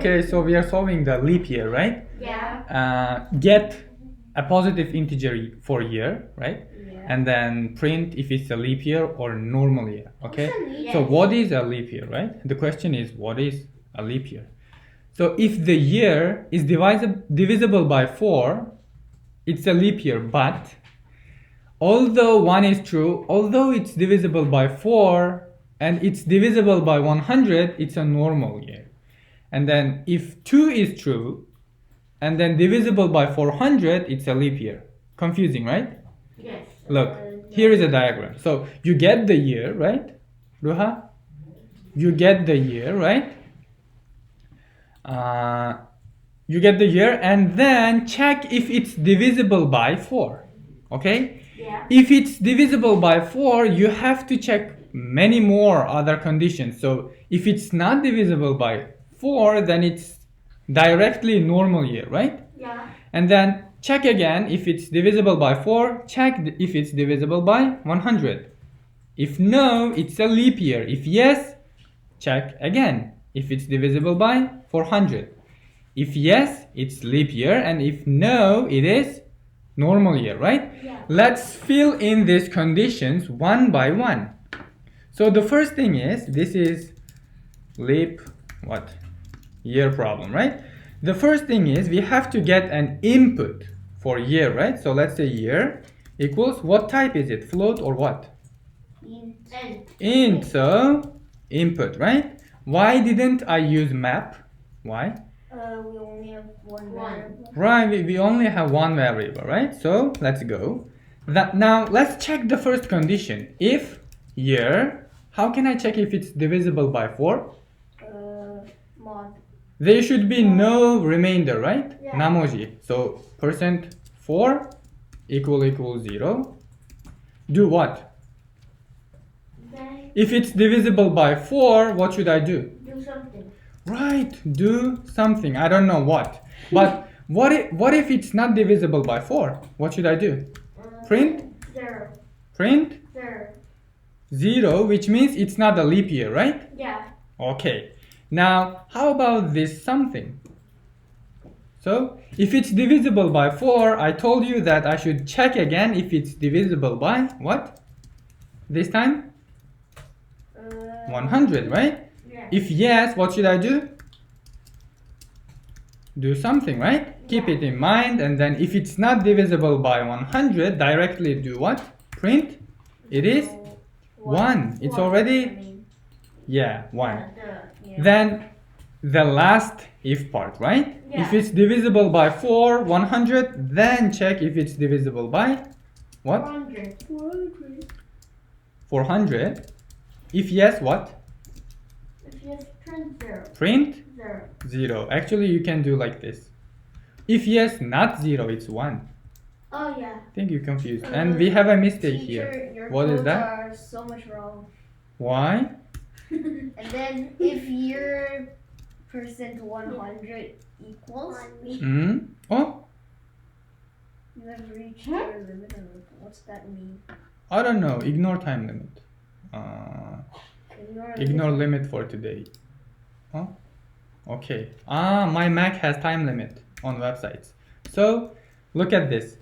Okay, so we are solving the leap year, right? Yeah. Get a positive integer for year, right? Yeah. And then print if it's a leap year or normal year, okay? Yes. So what is a leap year, right? The question is, what is a leap year? So if the year is divisible by 4, it's a leap year, but although 1 is true, although it's divisible by 4 and it's divisible by 100, it's a normal year. And then if 2 is true and then divisible by 400, it's a leap year. Confusing, right? Yes. Look, here is a diagram. So you get the year, right? Ruha? You get the year, right? You get the year and then check if it's divisible by 4. Okay? Yeah. If it's divisible by 4, you have to check many more other conditions. So if it's not divisible by 4, then it's directly normal year, right? Yeah. And then check again if it's divisible by 4, check if it's divisible by 100. If no, it's a leap year. If yes, check again if it's divisible by 400. If yes, it's leap year, and if no, it is normal year, right? Yeah. Let's fill in these conditions one by one. So the first thing is, this is leap year problem, right? The first thing is we have to get an input for year, right? So let's say year equals, what type is it? Float or what? Int. So input, right? Why didn't I use map? Why? We only have one variable. Right, we only have one variable, right? So let's go. Now let's check the first condition. If year, how can I check if it's divisible by 4? Mod. There should be no remainder, right? Yeah. Namoji. So %4 equal 0. Do what? Then If it's divisible by 4, what should I do? do something. Right, do something. I don't know what. But what if it's not divisible by 4? What should I do? Print? 0. Print 0. 0, which means it's not a leap year, right? Yeah. Okay. Now, how about this something? So, if it's divisible by 4, I told you that I should check again if it's divisible by what? This time? 100, right? Yeah. If yes, what should I do? Do something, right? Keep it in mind, and then if it's not divisible by 100, directly do what? Print. It is 1. It's already, yeah, 1. Then the last if part, right? Yeah. If it's divisible by 4, 100, then check if it's divisible by what? 400. 400. If yes, what? If yes, print 0. Print 0. 0. Actually, you can do like this. If yes, not 0, it's 1. Oh yeah. I think you're confused. And we have a mistake here. Your What is codes that? are so much wrong. Why? And then if your %100 equals, Oh, you have reached your limit. What's that mean? I don't know. Ignore time limit. Ignore limit for today. Oh, okay. My Mac has time limit on websites. So look at this.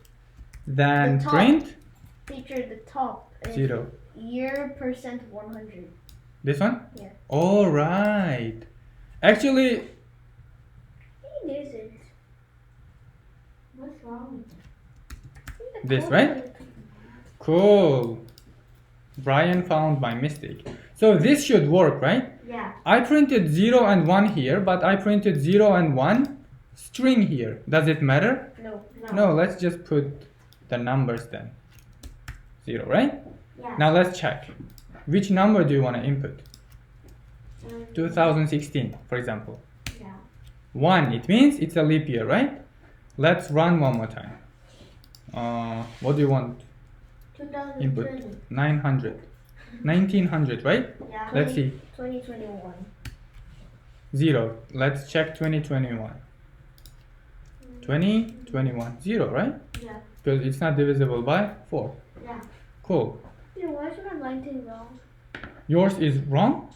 Then The top. print Teacher, the top. is 0. Year %100. This one? Yeah. All right. Actually, It isn't. What's wrong? this, right? Cool. Brian found my mistake. So this should work, right? Yeah. I printed 0 and 1 here, but I printed 0 and 1 string here. Does it matter? No. No, let's just put the numbers then. 0, right? Yeah. Now let's check. Which number do you want to input? 2016, for example. Yeah. 1, it means it's a leap year, right? Let's run one more time. What do you want? 2020. Input 900. 1900, right? Yeah. Let's see. 2021. 0. Let's check 2021. 2021. 0, right? Yeah. Because it's not divisible by 4. Yeah. Cool. Dude, why is my 19 wrong? Yours is wrong?